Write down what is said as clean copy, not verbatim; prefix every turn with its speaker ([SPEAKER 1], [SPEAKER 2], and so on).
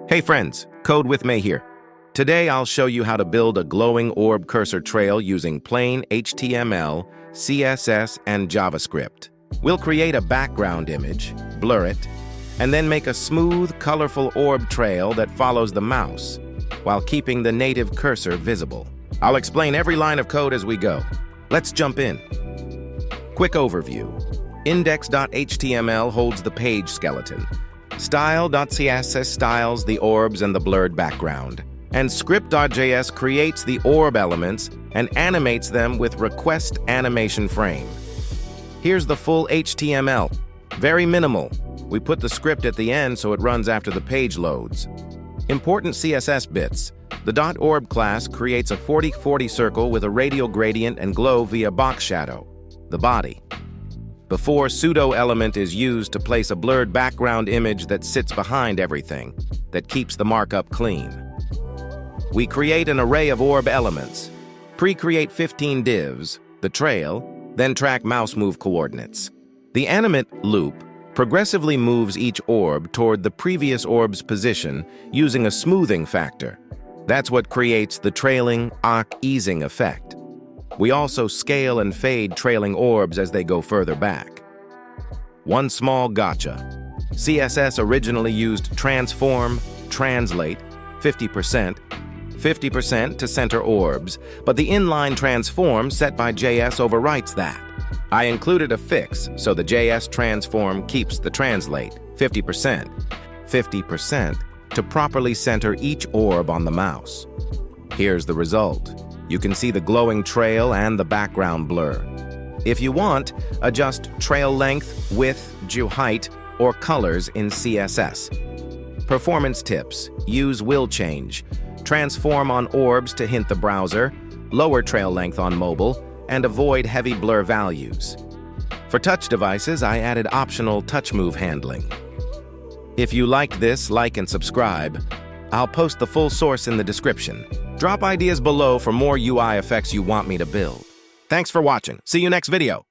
[SPEAKER 1] Hey friends, codewithmay here. Today I'll show you how to build a glowing orb cursor trail using plain HTML, CSS, and JavaScript. We'll create a background image, blur it, and then make a smooth, colorful orb trail that follows the mouse, while keeping the native cursor visible. I'll explain every line of code as we go. Let's jump in. Quick overview. Index.html holds the page skeleton. Style.css styles the orbs and the blurred background. And script.js creates the orb elements and animates them with requestAnimationFrame. Here's the full HTML. Very minimal. We put the script at the end so it runs after the page loads. Important CSS bits. The .orb class creates a 40-40 circle with a radial gradient and glow via box shadow, the body. Before pseudo element is used to place a blurred background image that sits behind everything, that keeps the markup clean. We create an array of orb elements. Pre-create 15 divs, the trail, then track mouse move coordinates. The animate loop progressively moves each orb toward the previous orb's position using a smoothing factor. That's what creates the trailing easing effect. We also scale and fade trailing orbs as they go further back. One small gotcha. CSS originally used transform, translate, 50% to center orbs, but the inline transform set by JS overwrites that. I included a fix so the JS transform keeps the translate, 50%, to properly center each orb on the mouse. Here's the result. You can see the glowing trail and the background blur. If you want, adjust trail length, width, height, or colors in CSS. Performance tips. Use will change. Transform on orbs to hint the browser, lower trail length on mobile, and avoid heavy blur values. For touch devices, I added optional touch move handling. If you liked this, like and subscribe. I'll post the full source in the description. Drop ideas below for more UI effects you want me to build. Thanks for watching. See you next video.